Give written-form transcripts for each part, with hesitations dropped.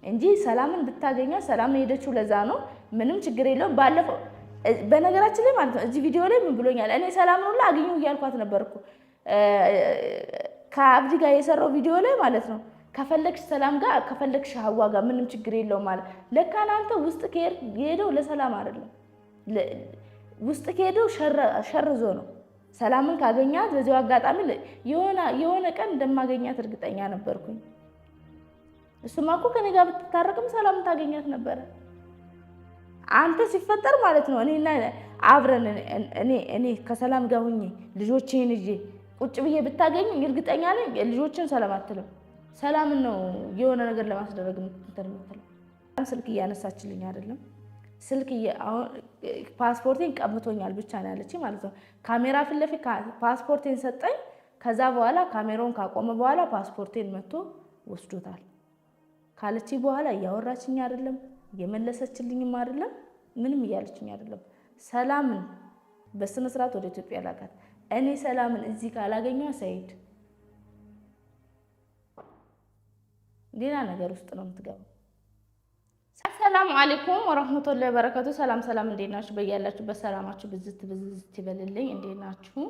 እንጂ ሰላምን ብታገኛ ሰላም ሄደችው ለዛ ነው ምንም ችግር የለውም ባለፈው በነገራችን ላይ ማለት ነው እዚህ ቪዲዮ ላይ ምን ብሎኛል እኔ ሰላምን ሁሉ አግኙ ይያልኳት ነበርኩ ከአብዲ ጋር የሰራው ቪዲዮ ላይ ማለት ነው ከፈለክሽ ሰላም ጋር ከፈለክሽ ሐዋ ጋር ምንም ችግር የለውም ማለት ለካናንተ ውስጥ ከሄደው ለሰላም አይደለም ውስጥ ከሄደው ሸርዞ ነው ሰላምን ካገኛት በዚያው አጋጣሚ የሆነ ቀን እንደማገኛት እርግጠኛ ነበርኩኝ እሱማ እኮ ከኔ ጋር ብትታረቅም ሰላም ታገኛት ነበር አንተ ሲፈጠር ማለት ነው እኔና አብረን እኔ ከሰላም ጋር ሆኜ ልጆቼን ይዤ ቁጭ ብዬ ብታገኝ እርግጠኛ ነኝ ልጆችን ሰላም አትልም ሰላም ነው የሆነ ነገር ለማስደረግ እንተርመተለው ስልክ ያነሳችልኝ አይደለም ስልክ ፓስፖርቴን ቀምቶኛል ብቻ ነው ያለች ማለት ነው ካሜራ ፍለፊ ፓስፖርቴን ሰጠኝ ከዛ በኋላ ካሜራውን ካቆመ በኋላ ፓስፖርቴን መጥቶ ወስዶታል ካለች በኋላ ያወራችኝ አይደለም የመለሰችልኝም አይደለም ምንም ያለችኝ አይደለም ሰላምን በስነ ስርዓት ወደ ኢትዮጵያ ላካት እኔ ሰላምን እዚህ ካላገኘው ሰይድ ሌላ ነገር ውስጥ ነው የምትገባው ሰላም አለይኩም ወራህመቱላሂ ወበረካቱ ሰላም እንዴናችሁ በያላችሁ በሰላማችሁ ብዝት ይበልልኝ እንዴናችሁ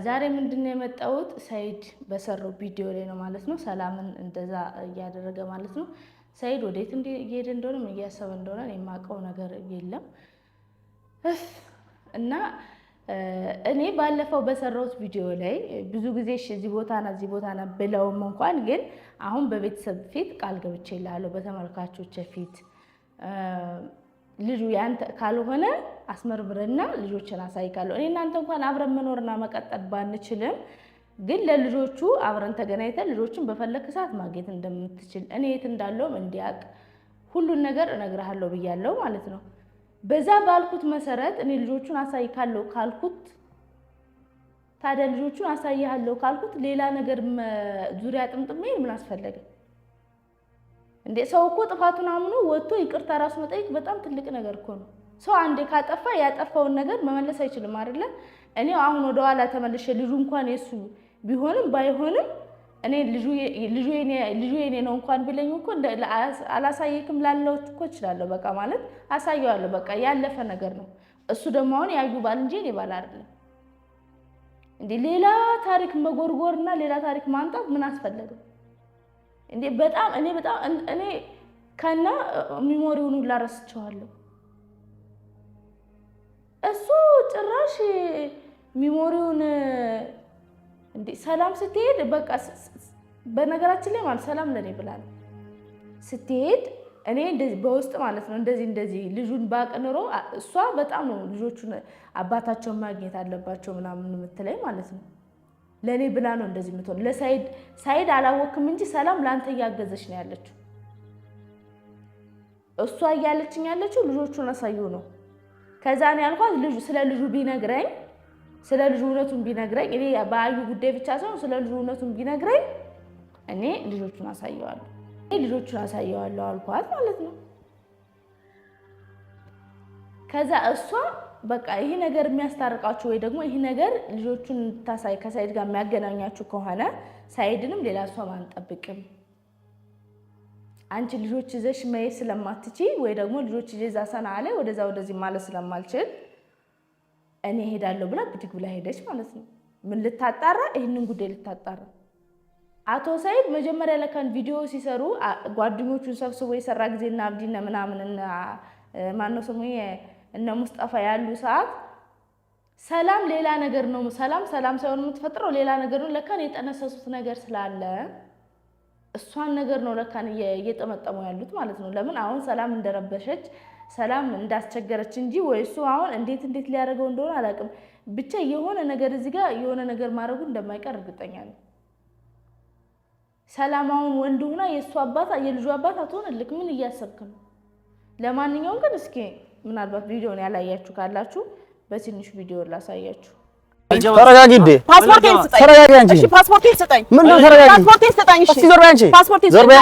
ዛሬ ምንድነው የመጣሁት ሰይድ በሰራው ቪዲዮ ላይ ነው ማለት ነው ሰላምን እንደዛ ያደረገ ማለት ነው ሰይድ ወዴት እየሄደ እንደሆነ ምን እያሰበ እንደሆነ የማውቀው ነገር የለም እና እኔ ባለፈው በሰራውት ቪዲዮ ላይ ብዙ ጊዜ እዚህ ቦታ ና ብለውም እንኳን ግን አሁን በቤተሰብ ፊት ቃል ገብቼልሃለሁ በተመልካቾች ፊት ልጁ ያንተ ካልሆነ አስመርምርና ልጆችን አሳይካለሁ እኔ እናንተ እንኳን አብረን መኖርና መቀጠል ባንችልም ግን ለልጆቹ አብረን ተገናኝተን ልጆችን በፈለክ ሰዓት ማግኘት እንደምትችል እኔ የት እንዳለው እንዲያቅ ሁሉን ነገር እነግርሃለሁ ብያለሁ ማለት ነው በዛ ባልኩት መሰረት እኔ ልጆቹን አሳይካለሁ ካልኩት ታዲያ ልጆቹን አሳይሃለሁ ካልኩት ሌላ ነገር ዙሪያ ጥምጥም ምን አስፈልገ እንዴ ሰው እኮ ጥፋቱን አምኖ ወጥቶ ይቅርታ ራስ መጠየቅ በጣም ትልቅ ነገር እኮ ነው ሰው አንዴ ካጠፋ ያጠፋውን ነገር መመለስ አይችልም አይደለ እኔ አሁን ወደ ኋላ ተመልሼ ልጁ እንኳን የሱ ቢሆንም ባይሆንም እኔ ልጁ የኔ ነው እንኳን ቢለኝ እኮ አላሳየክም ላለው እኮ እችላለሁ በቃ ማለት አሳየዋለሁ በቃ ያለፈ ነገር ነው እሱ ደግሞ አሁን ያዩ ባል እንጂ እኔ ባል አይደለም እንዴ ሌላ ታሪክ መጎርጎርና ሌላ ታሪክ ማንጣት ምን አስፈልገ እንዴ በጣም እኔ ከና ሚሞሪውን ሁሉ አረስቸዋለሁ እሱ ጭራሽ ሚሞሪውን እንዴ ሰላም ስትሄድ በቃ በነገራችን ላይ ማለት ሰላም ለኔ ብላል ስትሄድ እኔ እንደዚህ በውስጥ ማለት ነው እንደዚህ ልጁን ባቀነሮ እሷ በጣም ነው ልጆቹን አባታቸውን ማግኘት አለባቸው ምናምን የምትለኝ ማለት ነው ለኔ ብላ ነው እንደዚህ የምትሆን ለሳይድ አላወቅም እንጂ ሰላም ላንተ ያገዘሽ ነው ያለችው እሷ ያለችኝ ያለችው ልጆቹን አሳዩ ነው ከዛ ነው ያልኳት ልጁ ስለ ልጁ ቢነግረኝ ስለ ልጁ እውነቱን ቢነግረኝ እኔ ባዩ ጉዳይ ብቻ ሳይሆን ስለ ልጁ እውነቱን ቢነግረኝ እኔ ልጆቹን አሳየዋለሁ አልኳት ማለት ነው ከዛ እሷ በቃ ይሄ ነገር የሚያስታርቃችሁ ወይ ደግሞ ይሄ ነገር ልጆቹን ታሳይ ከሳይድ ጋር የሚያገናኛችሁ ከሆነ ሳይድንም ሌላ ሰው ማንጠብቅም አንቺ ልጆች ይዘሽ መሄድ ስለማትቺ ወይ ደግሞ ልጆች ይዘዛ ሰናለ ወደዚህ ማለት ስለማልችል እኔ ሄዳለሁ ብላ ብድግ ብላ ሄደች ማለት ነው ምን ልታጣራ ይሄንን ጉዳይ ልታጣራ አቶ ሳይድ መጀመሪያ ለካን ቪዲዮ ሲሰሩ ጓደኞቹን ሰብስቦ የሰራ ጊዜና አብዲና ምናምንና ማነው ስሙ እነ ሙስጠፋ ያሉ ሰዓት ሰላም ሌላ ነገር ነው ሰላም ሳይሆን የምትፈጥረው ሌላ ነገር ነው ለካን የጠነሰሱት ነገር ስላለ እሷን ነገር ነው ለካን እየጠመጠሙ ያሉት ማለት ነው ለምን አሁን ሰላም እንደረበሸች ሰላም እንዳስቸገረች እንጂ ወይሱ አሁን እንዴት ሊያደርገው እንደሆነ አላውቅም ብቻ የሆነ ነገር እዚህ ጋር የሆነ ነገር ማድረጉ እንደማይቀር እርግጠኛ ነኝ ሰላም አሁን ወንድ ሆና የሱ አባታ የልጁ አባታ አትሆንልክ ምን እያሰብክ ነው ለማንኛውም ግን እስኪ ምናልባት ቪዲዮን ያላያችሁ ካላችሁ በትንሽ ቪዲዮ ላሳያችሁ ተረጋጊ ፓስፖርቴን ስጠኝ ተረጋጊ አንቺ እሺ ፓስፖርቴን ስጠኝ ምንድነው ተረጋጊ ፓስፖርቴን ስጠኝ እሺ ዞር በይ አንቺ ዞር በይ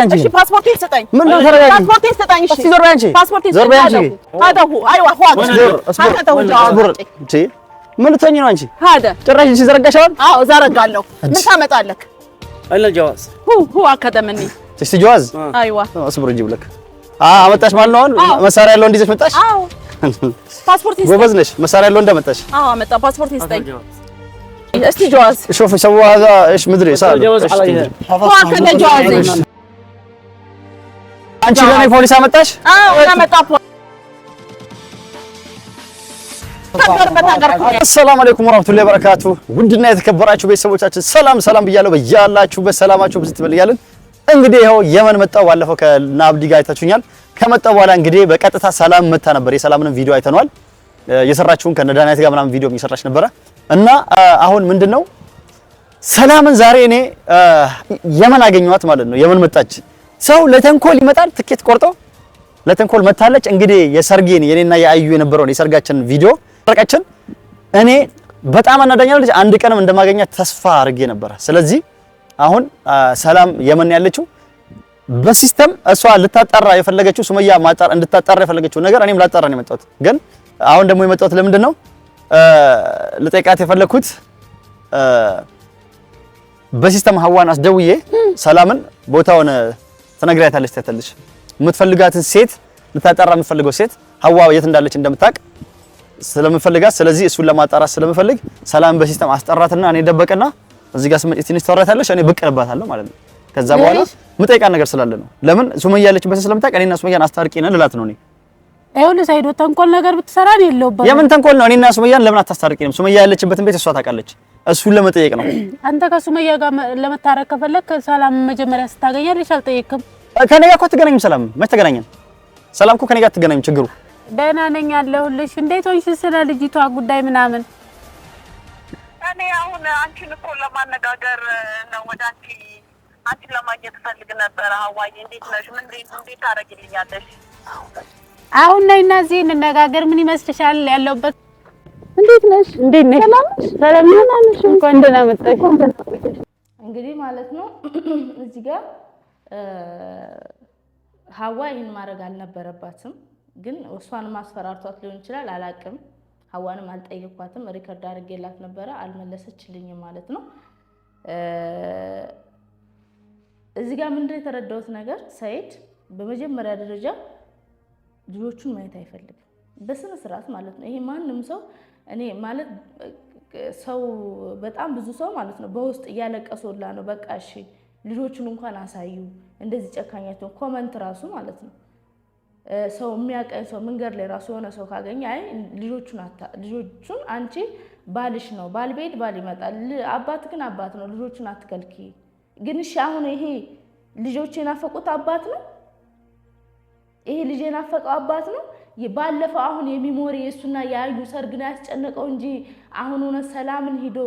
አንቺ እሺ ፓስፖርቴን ስጠኝ ምንድነው ተረጋጊ ፓስፖርቴን ስጠኝ እሺ ዞር በይ አንቺ ዞር በይ አንቺ አደሁ አይዋ ፏቅ አታው ጃብር እቺ ምን ተኝ ነው አንቺ ሃደ ጭራሽ ሲዘረጋሻል አዎ ዘረጋለሁ ምን ታመጣለክ አለ ጀዋስ ሁ አከደምኒ እስቲ ጀዋዝ አይዋ አስብር እንጂ ብለክ አመጣሽ ማለት ነው። መሳሪያ ያለው እንዲዘሽ መጣሽ? አዎ ፓስፖርት ይስጠኝ። ጎበዝ ነሽ። መሳሪያ ያለው እንደመጣሽ? አዎ አመጣ። ፓስፖርት ይስጠኝ። እስቲ ጀዋዝ شوف سووا هذا ايش مدري صار جواز عليها ከደ ጀዋዝ አንቺ ለኔ ፖሊስ አመጣሽ? አዎ አመጣ። አሰላሙ አለይኩም ወራህመቱላሂ ወበረካቱ። ውድና የተከበራችሁ ቤተሰቦቻችን ሰላም ብያለሁ። በያላችሁበት ሰላማችሁ ብዝት ይበልያልን። እንግዲህ ይኸው የመን መጣው። ባለፈው ከናብዲ ጋር አይታችሁኛል። ከመጣው በኋላ እንግዲህ በቀጥታ ሰላም መታ ነበር። የሰላምንም ቪዲዮ አይተናል። የሰራችሁን ከነዳናይት ጋር ምናምን ቪዲዮ እየሰራች ነበረ እና አሁን ምንድነው ሰላምን ዛሬ እኔ የመን አገኘኋት ማለት ነው። የመን መጣች። ሰው ለተንኮል ይመጣል። ትኬት ቆርጦ ለተንኮል መታለች። እንግዲህ የሰርጌን የኔና የአዩ የነበረውን የሰርጋችን ቪዲዮ ረቀችን እኔ በጣም አናዳኛለች። አንድ ቀንም እንደማገኛት ተስፋ አድርጌ ነበር። ስለዚህ አሁን ሰላም የመን ያለችው በሲስተም እሷ ልታጣራ የፈለገችው ሱመያ እንድታጣራ የፈለገችው ነገር እኔም ላጣራ ነው የመጣሁት። ግን አሁን ደግሞ የመጣሁት ለምንድን ነው ልጠይቃት የፈለኩት በሲስተም ሀዋን አስደውዬ ሰላምን ቦታውን ትነግራታለች። ታያታለች የምትፈልጋትን ሴት ልታጣራ የምትፈልገው ሴት ሀዋ የት እንዳለች እንደምታውቅ ስለምፈልጋት፣ ስለዚህ እሱን ለማጣራት ስለምፈልግ ሰላም በሲስተም አስጠራትና እኔ ደበቀና እዚህ ጋር ስመጪ ትንሽ ታወራታለች፣ እኔ ብቅ እልባታለሁ ማለት ነው። ከዛ በኋላ የምጠይቃት ነገር ስላለ ነው። ለምን ሱመያ ያለችበት ስለምታውቅ እኔና ሱመያን አስታርቂና ልላት ነው። እኔ አይሁን ሳይዶ ተንኮል ነገር ብትሰራ ነው የለውበት። የምን ተንኮል ነው? እኔና ሱመያን ለምን አታስታርቂንም? ሱመያ ያለችበትን ቤት እሷ ታውቃለች። እሱን ለመጠየቅ ነው። አንተ ከሱመያ ጋር ለመታረቅ ከፈለክ ሰላም መጀመሪያ ስታገኛለሽ አልጠየቅም? ከኔ ጋር እኮ አትገናኝም። ሰላም መች ተገናኘን? ሰላም እኮ ከኔ ጋር አትገናኝም። ችግሩ ደህና ነኝ ያለሁልሽ። እንዴት ሆንሽ? ስለ ልጅቷ ጉዳይ ምናምን እኔ አሁን አንቺን እኮ ለማነጋገር ነው ወደ አንቺን ለማግኘት ፈልግ ነበር። ሀዋዬ እንዴት ነሽ? እንዴት ታደርጊልኛለሽ? አሁን ነይና እዚህ እንነጋገር። ምን ይመስልሻል ያለውበት? እንዴት ነሽ? እንዴት ነሽ? ሰላም ነሽ? እንኳን ደህና መጣሽ። እንግዲህ ማለት ነው እዚህ ጋር ሀዋ ይሄን ማድረግ አልነበረባትም፣ ግን እሷን ማስፈራርቷት ሊሆን ይችላል፣ አላቅም። ሀዋንም አልጠየኳትም። ሪከርድ አድርጌላት ነበረ፣ አልመለሰችልኝም ማለት ነው። እዚህ ጋር ምንድነው የተረዳሁት ነገር ሰይድ በመጀመሪያ ደረጃ ልጆቹን ማየት አይፈልግም፣ በስነ ስርዓት ማለት ነው። ይሄ ማንም ሰው እኔ ማለት ሰው በጣም ብዙ ሰው ማለት ነው በውስጥ እያለቀሰውላ ነው። በቃ እሺ ልጆቹን እንኳን አሳዩ፣ እንደዚህ ጨካኛቸው ኮመንት ራሱ ማለት ነው። ሰው የሚያቀኝ ሰው መንገድ ላይ ራሱ የሆነ ሰው ካገኘ አይ ልጆቹን አንቺ ባልሽ ነው፣ ባል ቤት ባል ይመጣል፣ አባት ግን አባት ነው፣ ልጆቹን አትከልኪ። ግን እሺ አሁን ይሄ ልጆች የናፈቁት አባት ነው፣ ይሄ ልጅ የናፈቀው አባት ነው። ባለፈው አሁን የሚሞሪ እሱና ያዩ ሰርግ ነው ያስጨነቀው እንጂ አሁን ሆነ ሰላምን ሄዶ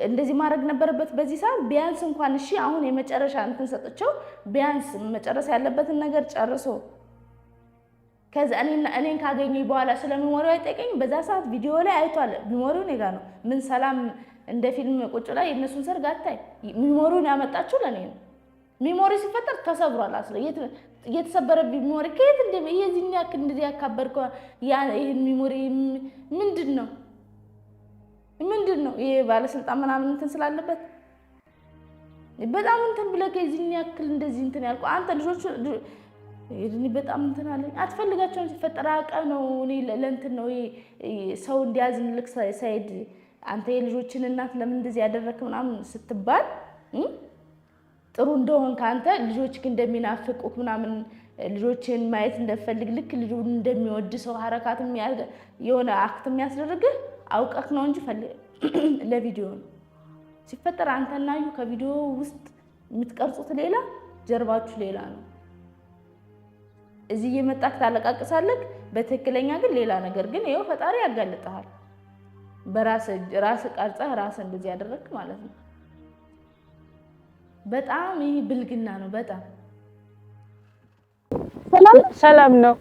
እንደዚህ ማድረግ ነበረበት በዚህ ሰዓት። ቢያንስ እንኳን እሺ አሁን የመጨረሻ እንትን ሰጥቼው ቢያንስ መጨረስ ያለበትን ነገር ጨርሶ ከዛ እኔን ካገኘኝ በኋላ ስለሚሞሪው አይጠይቀኝ። በዛ ሰዓት ቪዲዮ ላይ አይቷል። ሚሞሪው እኔ ጋር ነው። ምን ሰላም እንደ ፊልም ቁጭ ላይ የነሱን ሰርግ አታይ። ሚሞሪውን ያመጣችው ለኔ ነው። ሚሞሪ ሲፈጠር ተሰብሯል። አስለ የተሰበረ ሚሞሪ ከየት እንደ የዚህን ያክል እንደዚህ ያካበርከው ይሄን ሚሞሪ ምንድነው ይሄ ባለስልጣን ምናምን እንትን ስላለበት በጣም እንትን ብለህ የዚህን ያክል እንደዚህ እንትን ያልከው አንተ ልጆቹ እኔ በጣም እንትን አለኝ። አትፈልጋቸውም ሲፈጠር አውቀህ ነው። እኔ ለእንትን ነው ሰው እንዲያዝንልክ ሳይድ አንተ የልጆችን እናት ለምን እንደዚህ ያደረክ ምናምን ስትባል ጥሩ እንደሆን ካንተ ልጆችክ እንደሚናፍቁክ ምናምን ልጆችን ማየት እንደፈልግ ልክ ልጁን እንደሚወድ ሰው ሐረካት የሆነ አክት የሚያስደርግህ አውቀክ ነው እንጂ ለቪዲዮ ነው ሲፈጠር። አንተና ዩ ከቪዲዮ ውስጥ የምትቀርጹት ሌላ ጀርባችሁ ሌላ ነው። እዚህ የመጣክ ታለቃቅሳለክ፣ በትክክለኛ ግን ሌላ ነገር። ግን ይሄው ፈጣሪ ያጋልጣል። በራስ ቀርጸህ ራስ እንደዚህ ያደረክ ማለት ነው። በጣም ይሄ ብልግና ነው። በጣም ሰላም ነው።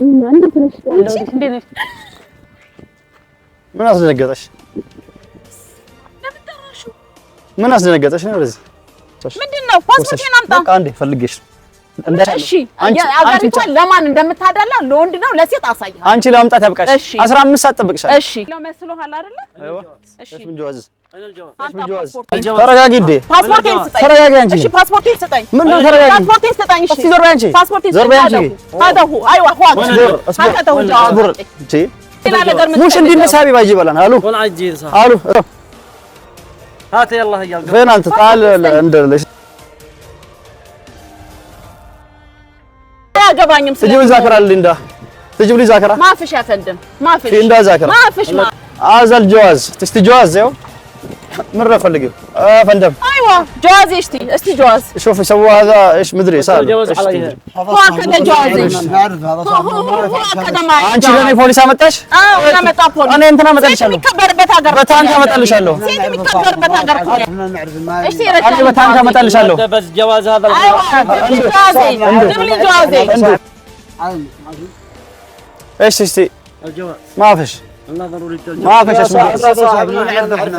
እንዴት ነሽ? ምን አስደነገጠሽ? ምን አስደነገጠሽ ነው? ወደዚህ ምንድነው? ፓስፖርቴን አምጣ። በቃ አንዴ ፈልጌሽ ነው። እሺ አገሪቷ ለማን እንደምታደላ ለወንድ ነው ለሴት አሳያለሁ። አንቺ ለማምጣት ያብቃሽ። 15 ሰዓት ጠብቅሻለሁ። እሺ ለመስሎሃል አይደለ? አይዋ እሺ ምን ጀዋዝ ተረጋጊ እንዴ ፓስፖርቴን ስጠኝ ተረጋጊ አንቺ እሺ ፓስፖርቴን ስጠኝ ምንድነው ተረጋጊ ፓስፖርቴን ስጠኝ እሺ ዞር በይ አንቺ ዞር በይ አንቺ هذا هو ايوه هو هذا هو اصبر انت مش عندي النسابي باجي بلان الو والله عجيل صح الو هات يلا يا فين انت تعال عند ليش يا جبانيم تجيب لي ذاكره ليندا تجيب لي ذاكره ما فيش يا فندم ما فيش في عندها ذاكره ما فيش ما هذا الجواز تستي جواز يو مره فلقي فندم ايوه جوازي اشتي جواز شوف يسووا هذا ايش مدري صار الجواز عليها هو كذا جوازي نعرف هذا صح هو كذا ما አንቺ ለኔ ፖሊስ አመጣሽ انا متى بوليس እኔ እንትና አመጣልሻለሁ የሚከበርበት ሀገር በታንክ አመጣልሻለሁ سيدي የሚከበርበት ሀገር እኮ ነው احنا نعرف ما ايش يرجع እኔ በታንክ አመጣልሻለሁ بس جواز هذا ايوه جوازي جيب لي جوازي ايش تشتي الجواز ما فيش والله ضروري ما فيش اسمه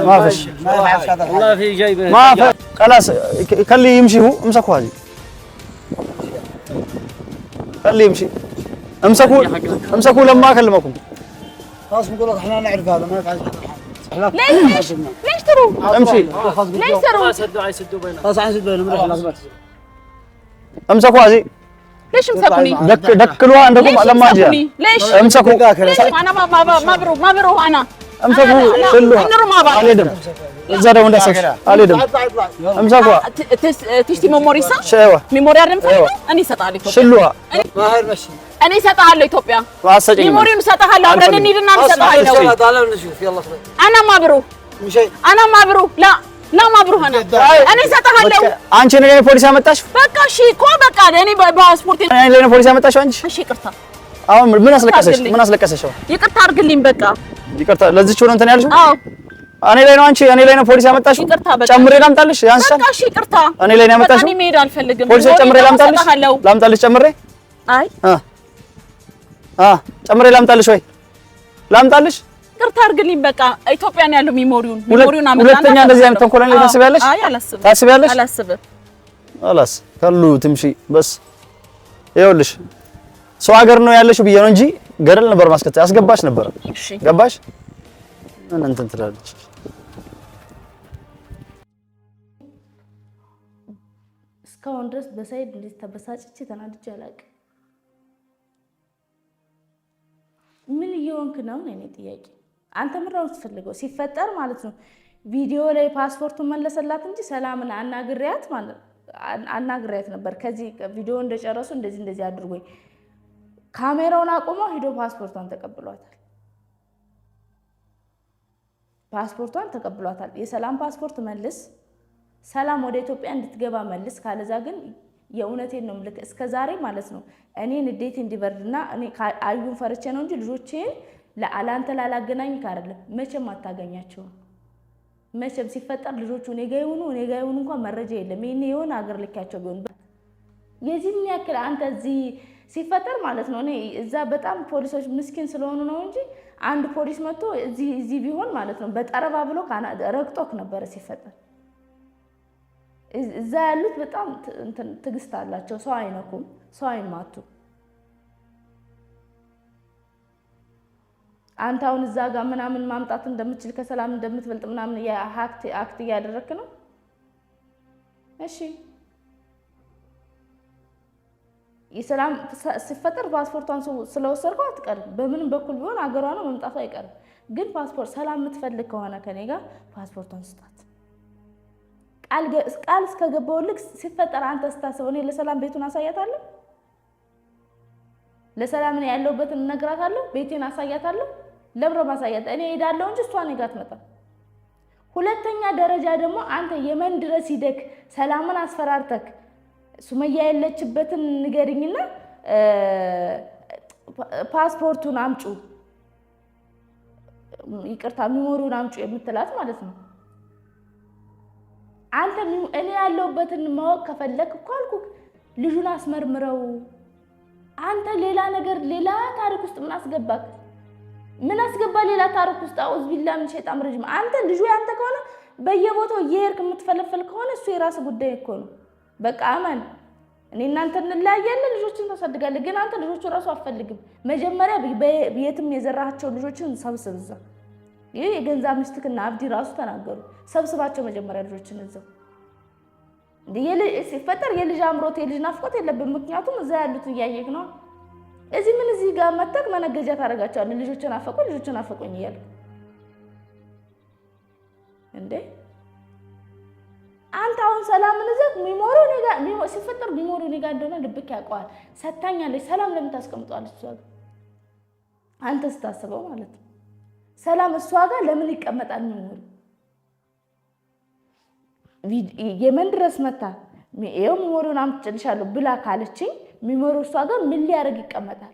ما فيش والله في جايبه ما في خلاص خليه يمشي هو امسكوا هذه خليه يمشي امسكوا لما اكلمكم خلاص نقول لك احنا نعرف هذا ما يفعل ليش تروح امشي ليش تروح يسدوا بيننا خلاص عايز بينهم خلاص امسكوا هذه ليش مسكوني دكلوها عندكم لما اجي ليش امسكوا ليش انا ما بروح انا امسكوا شلوها نروح مع بعض اليدم زادوا وندسك اليدم امسكوا تشتي ميموري صح شيوه ميموري አረምፈልግ እኔ እሰጥሃለሁ ኢትዮጵያ شلوها ما هي مشي እኔ እሰጥሃለሁ ኢትዮጵያ واسجني ميموري እሰጥሃለሁ አብረን እንሂድና እሰጥሃለሁ تعال نشوف يلا انا ما بروح مشي انا ما بروح لا ما بروح انا እሰጥሃለሁ አንቺ ነኝ ፖሊስ ያመጣሽ በቃ እሺ እኮ በቃ እኔ በፓስፖርት እኔ ነኝ ፖሊስ ያመጣሽ አንቺ እሺ ይቅርታ አሁን ምን አስለቀሰሽ ይቅርታ አድርግልኝ በቃ ይቅርታ ለዚች ሆነ እንትን ያልሽው አዎ እኔ ላይ ነው ፖሊስ ያመጣሽው ይቅርታ በቃ ጨምሬ ላምጣልሽ ያንሳል በቃ እሺ ይቅርታ እኔ ላይ ነው ያመጣሽው እኔ መሄድ አልፈልግም ፖሊስ ጨምሬ ላምጣልሽ ጨምሬ አይ ጨምሬ ላምጣልሽ ወይ ላምጣልሽ ይቅርታ አድርግልኝ በቃ ኢትዮጵያ ነው ያለው ሚሞሪውን አመጣና ሁለተኛ እንደዚህ አይነት ተንኮል ላይ ታስቢያለሽ አይ አላስብም ታስቢያለሽ አላስብም خلاص ከሉ ትምሺ በስ ይኸውልሽ ሰው ሀገር ነው ያለሽው ብዬ ነው እንጂ ገደል ነበር ማስከተል ያስገባሽ ነበር እሺ ገባሽ ምን እንትን ትላለች እስካሁን ድረስ በሳይድ እንዴት ተበሳጭቼ ተናድጄ አላውቅም። ምን እየሆንክ ነው ነው የኔ ጥያቄ። አንተ ምን ነው የምትፈልገው? ሲፈጠር ማለት ነው ቪዲዮ ላይ ፓስፖርቱን መለሰላት እንጂ ሰላምን አናግሪያት ነበር። ከዚህ ቪዲዮ እንደጨረሱ እንደዚህ አድርጎኝ ካሜራውን አቆመው ሄዶ ፓስፖርቷን ተቀብሏታል። የሰላም ፓስፖርት መልስ፣ ሰላም ወደ ኢትዮጵያ እንድትገባ መልስ። ካለዛ ግን የእውነቴን ነው ምልክ እስከዛሬ ማለት ነው እኔ ንዴት እንዲበርድና እኔ አዩን ፈርቼ ነው እንጂ ልጆቼን ለአላንተ ላላገናኝ ካረለ መቼም አታገኛቸው። መቼም ሲፈጠር ልጆቹ እኔ ጋር ይሁኑ እንኳን መረጃ የለም። ይሄኔ የሆነ ሀገር ልካቸው ቢሆን የዚህን ያክል አንተ እዚህ ሲፈጠር ማለት ነው እኔ እዛ በጣም ፖሊሶች ምስኪን ስለሆኑ ነው እንጂ አንድ ፖሊስ መጥቶ እዚህ ቢሆን ማለት ነው በጠረባ ብሎ ረግጦክ ነበር ሲፈጠር። እዛ ያሉት በጣም ትግስት አላቸው። ሰው አይነኩም፣ ሰው አይማቱ። አንተ አሁን እዛ ጋር ምናምን ማምጣት እንደምትችል ከሰላም እንደምትበልጥ ምናምን አክት እያደረክ ነው። እሺ የሰላም ሲፈጠር ፓስፖርቷን ስለወሰድከው አትቀርም። በምንም በኩል ቢሆን አገሯ ነው መምጣቱ አይቀርም። ግን ፓስፖርት ሰላም የምትፈልግ ከሆነ ከኔ ጋር ፓስፖርቷን ስጣት። ቃል እስከገባው ልክ ሲፈጠር አንተ ስታስበው እኔ ለሰላም ቤቱን አሳያታለሁ። ለሰላም እኔ ያለሁበትን እነግራታለሁ። ቤቴን አሳያታለሁ። ለብረ ማሳያት እኔ ሄዳለሁ እንጂ እሷ እኔ ጋር አትመጣም። ሁለተኛ ደረጃ ደግሞ አንተ የመን ድረስ ሂደክ ሰላምን አስፈራርተክ ሱመያ ያለችበትን ንገሪኝና ፓስፖርቱን አምጩ፣ ይቅርታ ሚሞሪውን አምጩ የምትላት ማለት ነው። አንተ እኔ ያለሁበትን ማወቅ ከፈለክ እኮ አልኩክ ልጁን አስመርምረው። አንተ ሌላ ነገር ሌላ ታሪክ ውስጥ ምን አስገባክ? ምን አስገባ ሌላ ታሪክ ውስጥ? አውዝ ቢላ ምን ሸይጣን ረጅም። አንተ ልጁ ያንተ ከሆነ በየቦታው እየሄድክ የምትፈለፈል ከሆነ እሱ የራስ ጉዳይ እኮ ነው። በቃ አማን እኔ እናንተ እንለያያለን፣ ልጆችን ታሳድጋለህ። ግን አንተ ልጆቹ ራሱ አትፈልግም። መጀመሪያ የትም የዘራሃቸው ልጆችን ሰብስብ እዛ ይሄ የገንዛ ሚስትክና አብዲ ራሱ ተናገሩ። ሰብስባቸው መጀመሪያ ልጆችን እዛው ሲፈጠር የልጅ አምሮት የልጅ ናፍቆት የለብን። ምክንያቱም እዛ ያሉት እያየክ ነው። እዚህ ምን እዚህ ጋር መተክ መነገጃ ታደርጋቸዋለህ። ልጆችን አፈቁኝ እያልክ እንዴ አንተ አሁን ሰላምን እዘክ ሲፈጠር ሚሞሪው እኔ ጋር እንደሆነ ልብክ ያውቀዋል። ሰታኛለች። ሰላም ለምን ታስቀምጧለች እሷ ጋር? አንተ ስታስበው ማለት ነው። ሰላም እሷ ጋር ለምን ይቀመጣል ሚሞሪው? የመን ድረስ መታ ይሄው ሚሞሪውን አምጥቼልሻለሁ ብላ ካለችኝ ሚሞሪው እሷ ጋር ምን ሊያደርግ ይቀመጣል?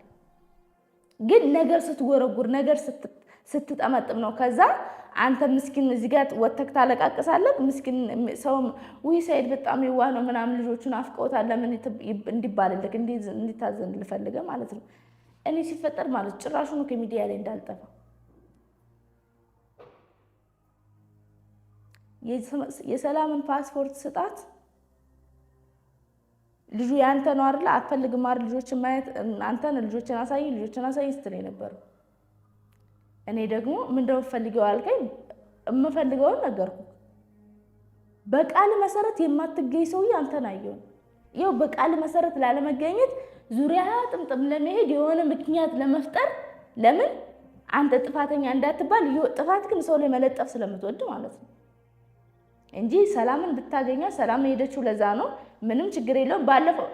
ግን ነገር ስትጎረጉር ነገር ስትጠመጥም ነው። ከዛ አንተ ምስኪን እዚህ ጋር ወተክ ታለቃቅሳለህ። ምስኪን ሰው ሰይድ በጣም የዋህ ነው ምናምን ልጆቹን አፍቀውታል ለምን እንዲባልልክ እንዲታዘን ልፈልገ ማለት ነው። እኔ ሲፈጠር ማለት ጭራሹን ከሚዲያ ላይ እንዳልጠፋ የሰላምን ፓስፖርት ስጣት። ልጁ ያንተ ነው አይደል? አትፈልግም አይደል? ልጆችን ማየት አንተን ልጆችን አሳይ ስትል ነበር። እኔ ደግሞ ምንድነው ፈልገው አልከኝ? የምፈልገውን ነገርኩ። በቃል መሰረት የማትገኝ ሰውዬ አንተን አየው። ይኸው በቃል መሰረት ላለመገኘት ዙሪያ ጥምጥም ለመሄድ የሆነ ምክንያት ለመፍጠር ለምን አንተ ጥፋተኛ እንዳትባል ጥፋት ግን ሰው ላይ መለጠፍ ስለምትወድ ማለት ነው እንጂ ሰላምን ብታገኛ ሰላም ሄደችው ለዛ ነው። ምንም ችግር የለውም። ባለፈው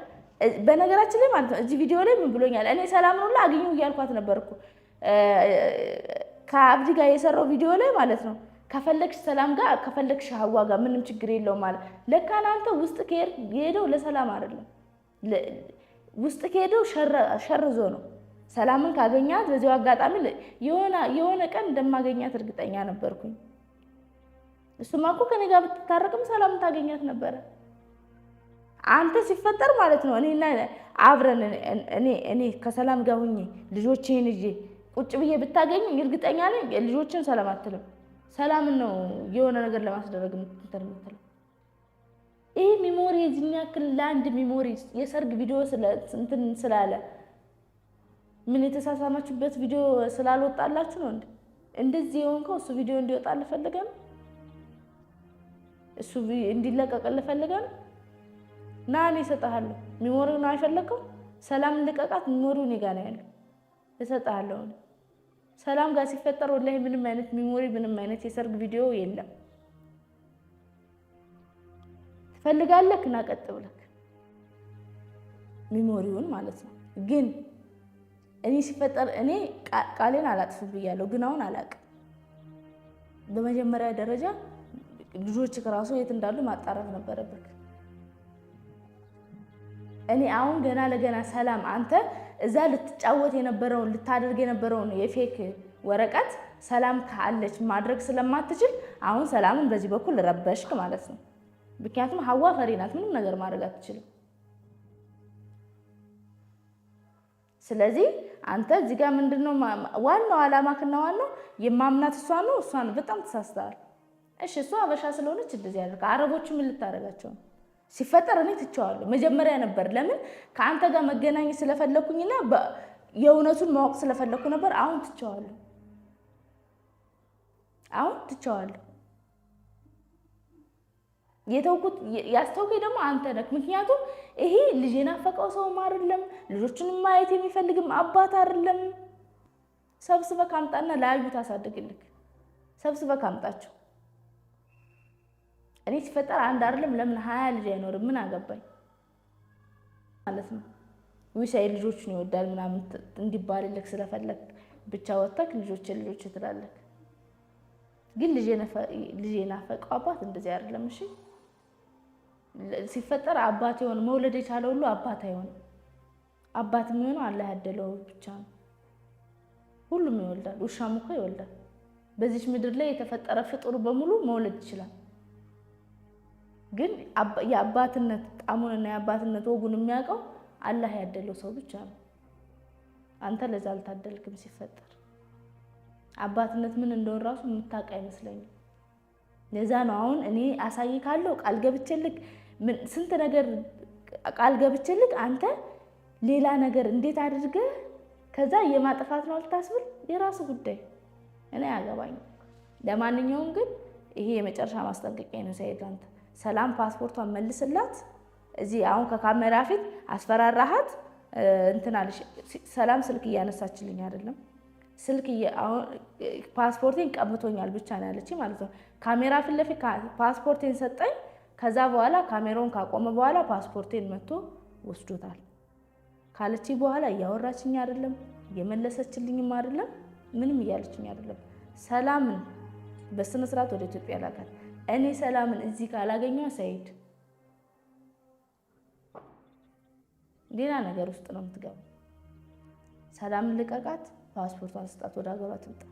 በነገራችን ላይ ማለት ነው እዚህ ቪዲዮ ላይ ምን ብሎኛል? እኔ ሰላምን ሁላ አግኘው እያልኳት ነበርኩ ከአብዲ ጋር የሰራው ቪዲዮ ላይ ማለት ነው። ከፈለክሽ ሰላም ጋር ከፈለክሽ ሀዋ ጋር ምንም ችግር የለውም ማለት ለካ አንተ ውስጥ ከሄደው ለሰላም አይደለም ውስጥ ከሄደው ሸርዞ ነው። ሰላምን ካገኛት በዚሁ አጋጣሚ የሆነ ቀን እንደማገኛት እርግጠኛ ነበርኩኝ። እሱማ እኮ ከኔ ጋር ብትታረቅም ሰላምን ታገኛት ነበረ። አንተ ሲፈጠር ማለት ነው እኔና አብረን እኔ ከሰላም ጋር ሁኜ ልጆቼን ይዤ ቁጭ ብዬ ብታገኝ እርግጠኛ ነኝ ልጆችን ሰላም አትልም። ሰላምን ነው የሆነ ነገር ለማስደረግ የምትለው። ይሄ ሚሞሪ እዚህኛ ያክል ለአንድ ሚሞሪ የሰርግ ቪዲዮ እንትን ስላለ ምን የተሳሳማችሁበት ቪዲዮ ስላልወጣላችሁ ነው እንደዚህ የሆንከው? እሱ ቪዲዮ እንዲወጣ ልፈልገ ነው? እሱ እንዲለቀቅልህ ፈልገ ነው? ና እኔ እሰጥሃለሁ። ሚሞሪውን ነው አይፈለከው? ሰላም ልቀቃት። ሚሞሪው እኔ ጋር ነው ያለው፣ እሰጥሃለሁ። ሰላም ጋር ሲፈጠር ወላሂ ምንም አይነት ሚሞሪ ምንም አይነት የሰርግ ቪዲዮ የለም። ትፈልጋለህ እና ቀጥ ብለህ ሚሞሪውን ማለት ነው። ግን እኔ ሲፈጠር እኔ ቃሌን አላጥፍም ብያለሁ፣ ግን አሁን አላውቅም። በመጀመሪያ ደረጃ ልጆች ከራሱ የት እንዳሉ ማጣራት ነበረበት። እኔ አሁን ገና ለገና ሰላም አንተ እዛ ልትጫወት የነበረውን ልታደርግ የነበረውን የፌክ ወረቀት ሰላም ካለች ማድረግ ስለማትችል አሁን ሰላምን በዚህ በኩል ረበሽክ ማለት ነው። ምክንያቱም ሀዋ ፈሪ ናት፣ ምንም ነገር ማድረግ አትችልም። ስለዚህ አንተ እዚህ ጋር ምንድነው ዋናው አላማክና ዋናው የማምናት እሷ ነው። እሷን በጣም ተሳስተሃል። እሺ እሷ አበሻ ስለሆነች እንደዚህ ያደርጋ። አረቦቹ ምን ልታደርጋቸው ነው? ሲፈጠር እኔ ትቼዋለሁ። መጀመሪያ ነበር ለምን ከአንተ ጋር መገናኘት ስለፈለኩኝና የእውነቱን ማወቅ ስለፈለኩ ነበር። አሁን ትቼዋለሁ። የተውኩት ያስተውከኝ ደግሞ አንተ ነህ። ምክንያቱም ይሄ ልጅ የናፈቀው ሰውም አይደለም፣ ልጆችን ማየት የሚፈልግም አባት አይደለም። ሰብስበህ ካምጣና ለአዩ ታሳድግልክ። ሰብስበህ ካምጣቸው። እኔ ሲፈጠር አንድ አይደለም ለምን 20 ልጅ አይኖርም? ምን አገባኝ ማለት ነው። ዊሳይ ልጆችን ይወዳል ምናምን እንዲባልልክ ስለፈለክ ብቻ ወጣክ ልጆች ትላለክ። ግን ልጅ የናፈቀው አባት እንደዚህ አይደለም። እሺ ሲፈጠር አባት የሆነ መውለድ የቻለ ሁሉ አባት አይሆንም። አባት የሚሆነው አላህ ያደለው ብቻ ነው። ሁሉም ይወልዳል፣ ውሻም እኮ ይወልዳል። በዚች ምድር ላይ የተፈጠረ ፍጡር በሙሉ መውለድ ይችላል። ግን የአባትነት ጣሙንና የአባትነት ወጉን የሚያውቀው አላህ ያደለው ሰው ብቻ ነው። አንተ ለዛ አልታደልክም። ሲፈጠር አባትነት ምን እንደሆነ ራሱ የምታውቅ አይመስለኝም። ለዛ ነው አሁን እኔ አሳይካለሁ ቃል ገብቼልክ ስንት ነገር ቃል ገብቼልክ አንተ ሌላ ነገር እንዴት አድርገህ ከዛ የማጥፋት ነው ልታስብል የራሱ ጉዳይ። እኔ አያገባኝም። ለማንኛውም ግን ይሄ የመጨረሻ ማስጠንቀቂያ ነው። ሰይድ አንተ ሰላም ፓስፖርቷን መልስላት። እዚህ አሁን ከካሜራ ፊት አስፈራራሃት እንትን አለሽ። ሰላም ስልክ እያነሳችልኝ አይደለም። ስልክ አሁን ፓስፖርቴን ቀምቶኛል ብቻ ነው ያለች ማለት ነው። ካሜራ ፊት ለፊት ፓስፖርቴን ሰጠኝ። ከዛ በኋላ ካሜራውን ካቆመ በኋላ ፓስፖርቴን መጥቶ ወስዶታል ካለች በኋላ እያወራችኝ አይደለም፣ እየመለሰችልኝም አይደለም፣ ምንም እያለችኝ አይደለም። ሰላምን በስነ ስርዓት ወደ ኢትዮጵያ ላካት። እኔ ሰላምን እዚህ ካላገኘው ሰይድ ሌላ ነገር ውስጥ ነው የምትገባው። ሰላምን ልቀቃት፣ ፓስፖርቷን ስጣት፣ ወደ ሀገሯ ትምጣ።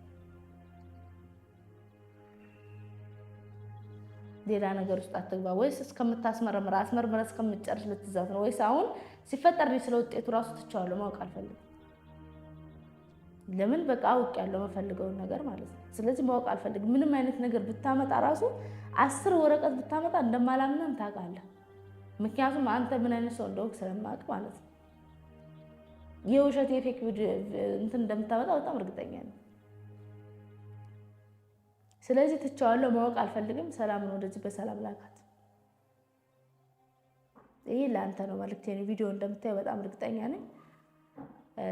ሌላ ነገር ውስጥ አትግባ። ወይስ እስከምታስመረምር አስመርምራ እስከምትጨርስ ልትዛት ነው? ወይስ አሁን ሲፈጠር ስለ ውጤቱ ራሱ ትቻለሁ ማወቅ አልፈልግም። ለምን በቃ አውቄያለሁ የምፈልገውን ነገር ማለት ነው። ስለዚህ ማወቅ አልፈልግም። ምንም አይነት ነገር ብታመጣ ራሱ 10 ወረቀት ብታመጣ እንደማላምንም ታውቃለህ። ምክንያቱም አንተ ምን አይነት ሰው እንደሆንክ ስለማውቅ ማለት ነው። የውሸት የፌክ ቪዲዮ እንትን እንደምታመጣ በጣም እርግጠኛ ነኝ። ስለዚህ ትቻለሁ ማወቅ አልፈልግም። ሰላምን ወደዚህ በሰላም ላካት። ይሄ ለአንተ ነው መልእክቴ። ቪዲዮ እንደምታየው በጣም እርግጠኛ ነኝ።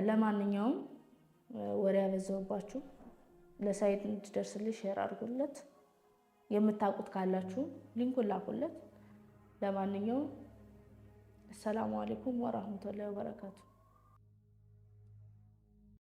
ለማንኛውም ወሬ ያበዛውባችሁ ለሳይድ እንዲደርስልሽ ሼር አድርጉለት። የምታውቁት ካላችሁ ሊንኩን ላኩለት። ለማንኛውም ሰላም አለይኩም ወራህመቱላሂ ወበረካቱ።